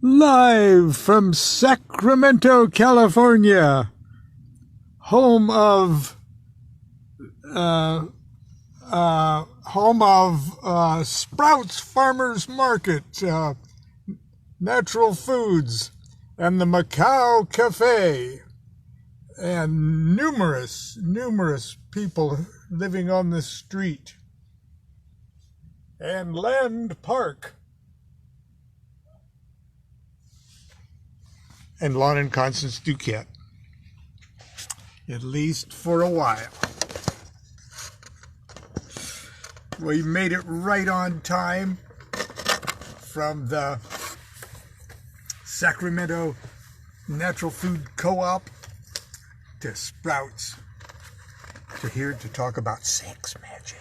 Live from Sacramento, California, home of Sprouts Farmers Market, Natural Foods, and the Macau Cafe, and numerous people living on the street, and Land Park, and Lon and Constance DuQuette, at least for a while. We made it right on time from the Sacramento Natural Food Co-op to Sprouts to here to talk about sex magic.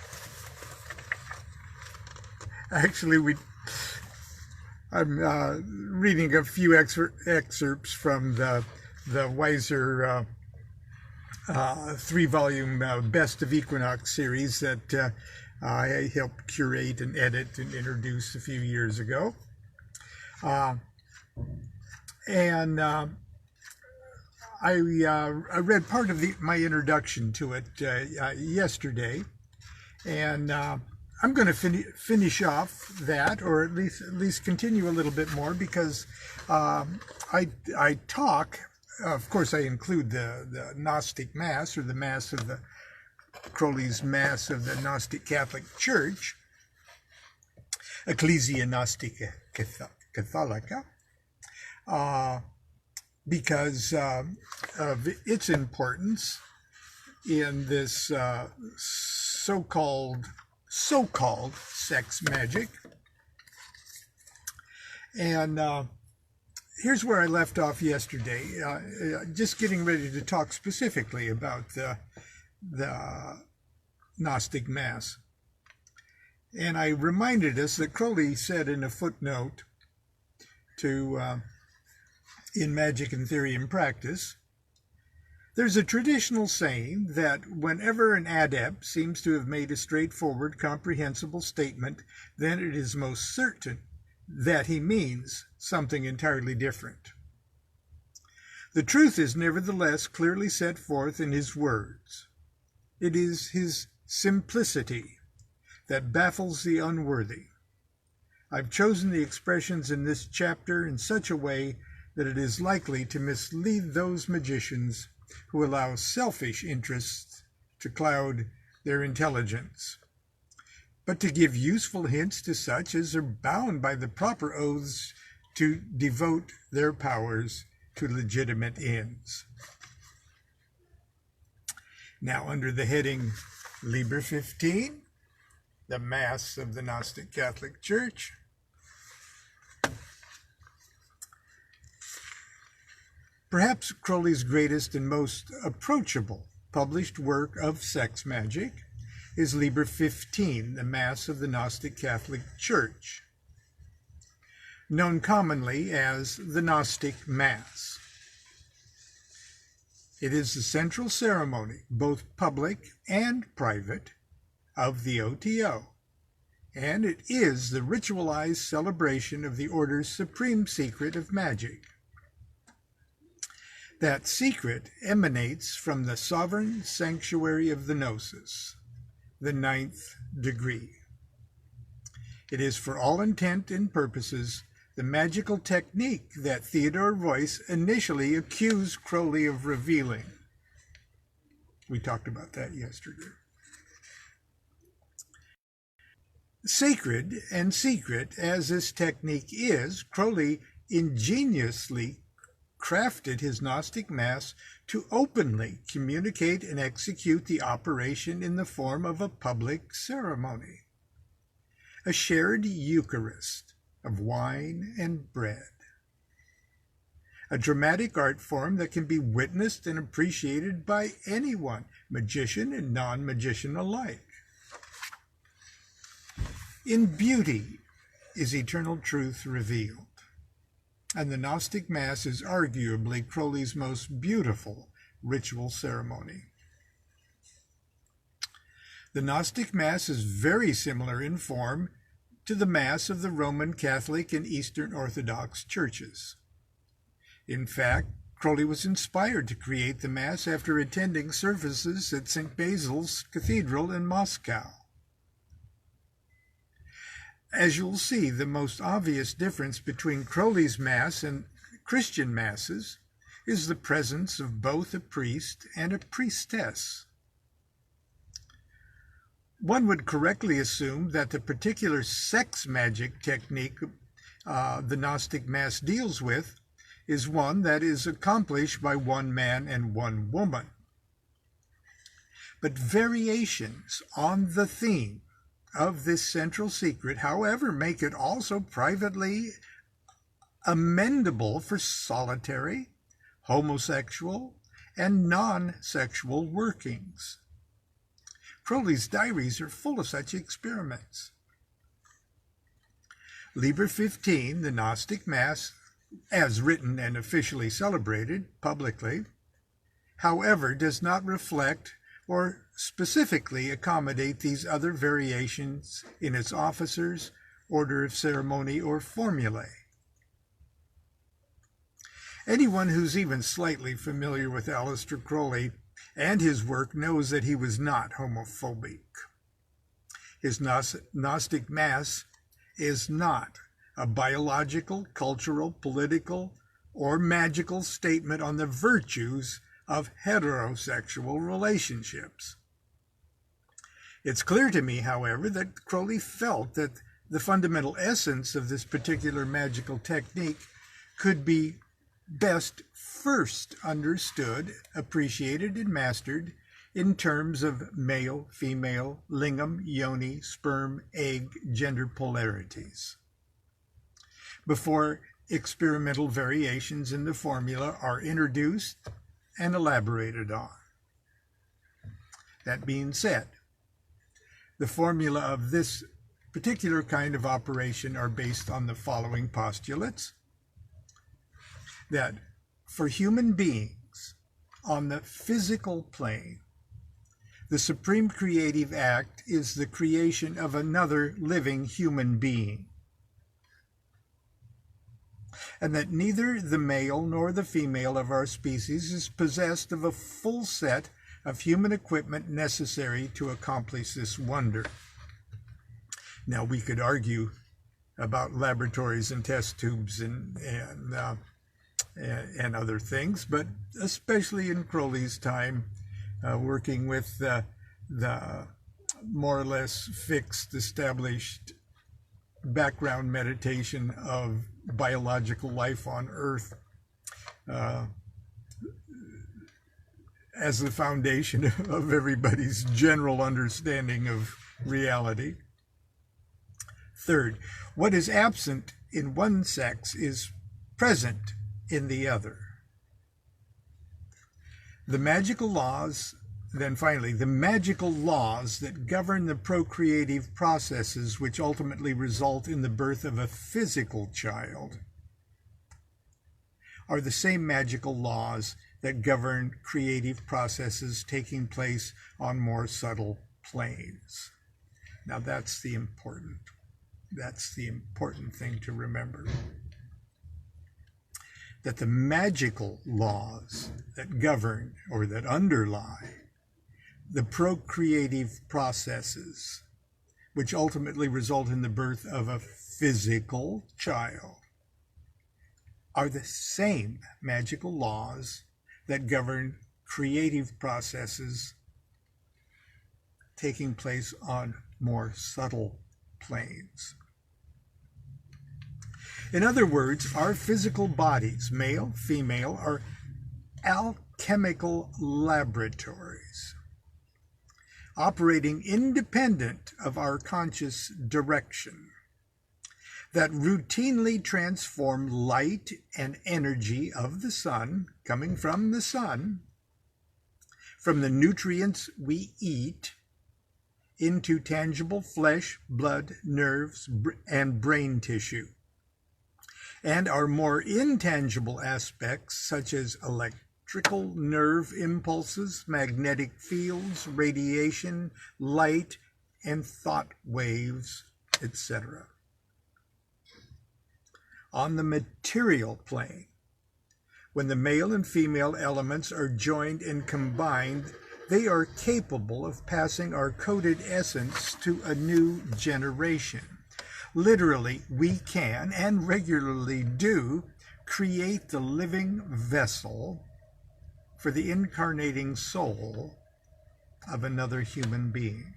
Actually, I'm reading a few excerpts from the Weiser 3-volume Best of Equinox series that I helped curate and edit and introduce a few years ago. I read part of my introduction to it yesterday, and I'm going to finish off that, or at least continue a little bit more, because I talk. Of course, I include the Gnostic Mass, or the Mass of the Crowley's Mass of the Gnostic Catholic Church, Ecclesia Gnostica Catholica, because of its importance in this so-called sex magic. And here's where I left off yesterday, just getting ready to talk specifically about the Gnostic Mass. And I reminded us that Crowley said in a footnote to in Magick and Theory and Practice, there's a traditional saying that whenever an adept seems to have made a straightforward, comprehensible statement, then it is most certain that he means something entirely different. The truth is nevertheless clearly set forth in his words. It is his simplicity that baffles the unworthy. I've chosen the expressions in this chapter in such a way that it is likely to mislead those magicians who allow selfish interests to cloud their intelligence, but to give useful hints to such as are bound by the proper oaths to devote their powers to legitimate ends. Now, under the heading Liber 15, the Mass of the Gnostic Catholic Church, perhaps Crowley's greatest and most approachable published work of sex magic is Liber 15, the Mass of the Gnostic Catholic Church, known commonly as the Gnostic Mass. It is the central ceremony, both public and private, of the OTO, and it is the ritualized celebration of the order's supreme secret of magic. That secret emanates from the sovereign sanctuary of the Gnosis, the 9th degree. It is, for all intent and purposes, the magical technique that Theodore Royce initially accused Crowley of revealing. We talked about that yesterday. Sacred and secret as this technique is, Crowley ingeniously crafted his Gnostic Mass to openly communicate and execute the operation in the form of a public ceremony, a shared Eucharist of wine and bread, a dramatic art form that can be witnessed and appreciated by anyone, magician and non-magician alike. In beauty is eternal truth revealed, and the Gnostic Mass is arguably Crowley's most beautiful ritual ceremony. The Gnostic Mass is very similar in form to the Mass of the Roman Catholic and Eastern Orthodox churches. In fact, Crowley was inspired to create the Mass after attending services at St. Basil's Cathedral in Moscow. As you'll see, the most obvious difference between Crowley's Mass and Christian Masses is the presence of both a priest and a priestess. One would correctly assume that the particular sex magic technique the Gnostic Mass deals with is one that is accomplished by one man and one woman. But variations on the theme of this central secret, however, make it also privately amendable for solitary, homosexual, and non-sexual workings. Crowley's diaries are full of such experiments. Liber 15, the Gnostic Mass, as written and officially celebrated publicly, however, does not reflect or specifically accommodate these other variations in its officers, order of ceremony, or formulae. Anyone who's even slightly familiar with Aleister Crowley and his work knows that he was not homophobic. His Gnostic Mass is not a biological, cultural, political, or magical statement on the virtues of heterosexual relationships. It's clear to me, however, that Crowley felt that the fundamental essence of this particular magical technique could be best first understood, appreciated, and mastered in terms of male, female, lingam, yoni, sperm, egg, gender polarities, before experimental variations in the formula are introduced and elaborated on. That being said, the formula of this particular kind of operation are based on the following postulates: that for human beings on the physical plane, the supreme creative act is the creation of another living human being, and that neither the male nor the female of our species is possessed of a full set of human equipment necessary to accomplish this wonder. Now, we could argue about laboratories and test tubes and other things, but especially in Crowley's time, working with the more or less fixed, established background meditation of biological life on Earth as the foundation of everybody's general understanding of reality. Third, what is absent in one sex is present in the other. The magical laws, then finally, the magical laws that govern the procreative processes which ultimately result in the birth of a physical child are the same magical laws that govern creative processes taking place on more subtle planes. Now that's the important thing to remember. That the magical laws that govern or that underlie the procreative processes, which ultimately result in the birth of a physical child, are the same magical laws that govern creative processes taking place on more subtle planes. In other words, our physical bodies, male, female, are alchemical laboratories, operating independent of our conscious direction, that routinely transform light and energy of the sun, coming from the sun, from the nutrients we eat, into tangible flesh, blood, nerves, and brain tissue, and our more intangible aspects such as electrical nerve impulses, magnetic fields, radiation, light, and thought waves, etc. on the material plane. When the male and female elements are joined and combined, they are capable of passing our coded essence to a new generation. Literally, we can, and regularly do, create the living vessel for the incarnating soul of another human being.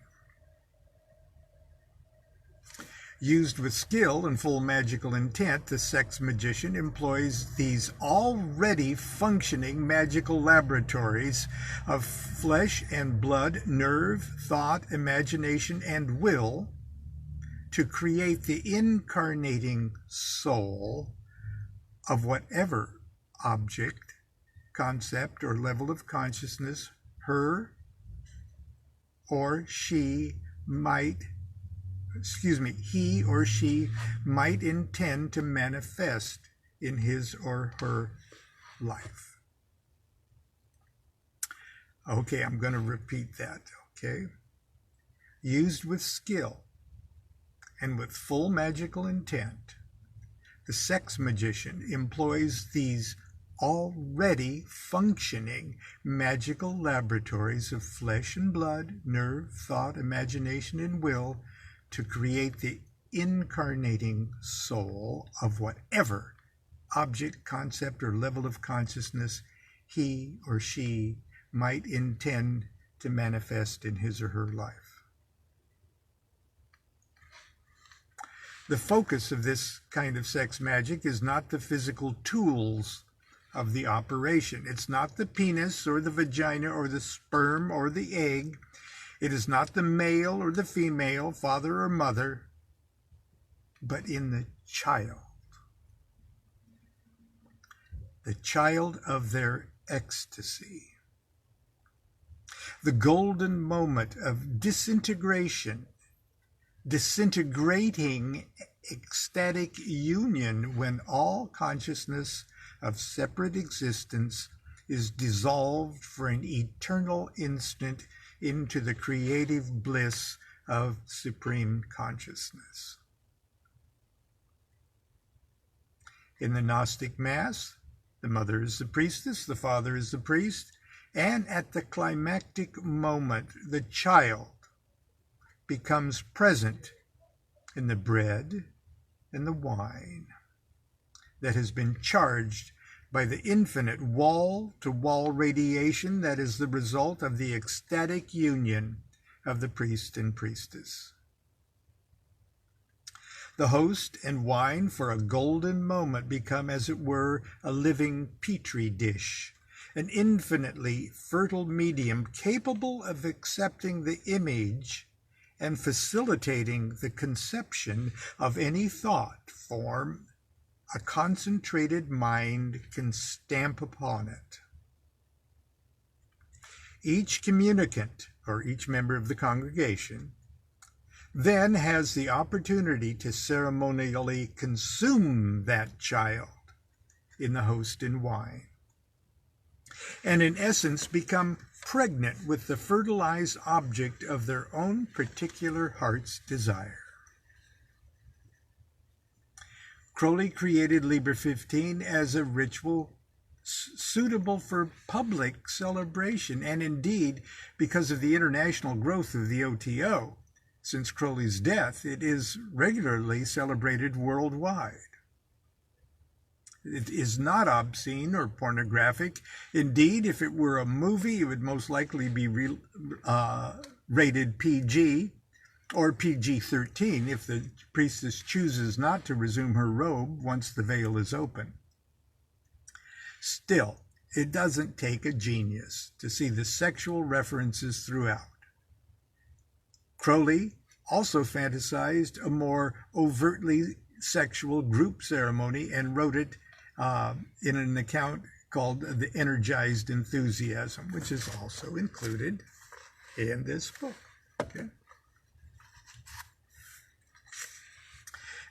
Used with skill and full magical intent, the sex magician employs these already functioning magical laboratories of flesh and blood, nerve, thought, imagination, and will to create the incarnating soul of whatever object, concept, or level of consciousness he or she might intend to manifest in his or her life. Okay, I'm going to repeat that, okay? Used with skill and with full magical intent, the sex magician employs these already functioning magical laboratories of flesh and blood, nerve, thought, imagination, and will to create the incarnating soul of whatever object, concept, or level of consciousness he or she might intend to manifest in his or her life. The focus of this kind of sex magic is not the physical tools of the operation. It's not the penis or the vagina or the sperm or the egg. It is not the male or the female, father or mother, but in the child of their ecstasy. The golden moment of disintegrating ecstatic union when all consciousness of separate existence is dissolved for an eternal instant into the creative bliss of supreme consciousness. In the Gnostic Mass, the mother is the priestess, the father is the priest, and at the climactic moment, the child becomes present in the bread and the wine that has been charged by the infinite wall-to-wall radiation that is the result of the ecstatic union of the priest and priestess. The host and wine for a golden moment become, as it were, a living petri dish, an infinitely fertile medium capable of accepting the image and facilitating the conception of any thought form a concentrated mind can stamp upon it. Each communicant, or each member of the congregation, then has the opportunity to ceremonially consume that child in the host and wine, and in essence become pregnant with the fertilized object of their own particular heart's desire. Crowley created Liber 15 as a ritual suitable for public celebration, and indeed, because of the international growth of the OTO, since Crowley's death, it is regularly celebrated worldwide. It is not obscene or pornographic. Indeed, if it were a movie, it would most likely be rated PG, or PG-13 if the priestess chooses not to resume her robe once the veil is open. Still, it doesn't take a genius to see the sexual references throughout. Crowley also fantasized a more overtly sexual group ceremony and wrote it in an account called The Energized Enthusiasm, which is also included in this book. Okay.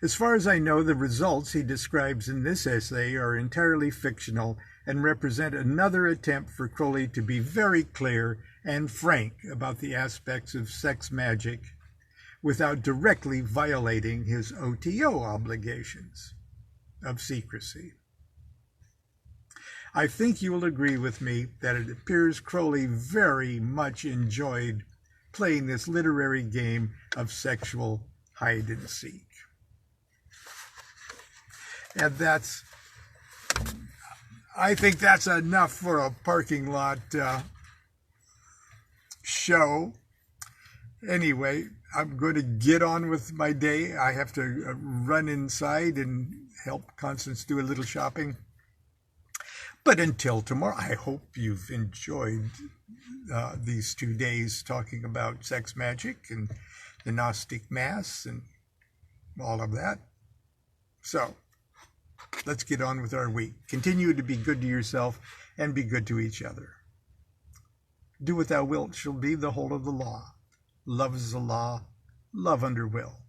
As far as I know, the results he describes in this essay are entirely fictional and represent another attempt for Crowley to be very clear and frank about the aspects of sex magic without directly violating his OTO obligations. of secrecy. I think you will agree with me that it appears Crowley very much enjoyed playing this literary game of sexual hide and seek. And I think that's enough for a parking lot show. Anyway, I'm going to get on with my day. I have to run inside and help Constance do a little shopping. But until tomorrow, I hope you've enjoyed these 2 days talking about sex magic and the Gnostic Mass and all of that. So, let's get on with our week. Continue to be good to yourself and be good to each other. Do what thou wilt shall be the whole of the law. Love is the law. Love under will.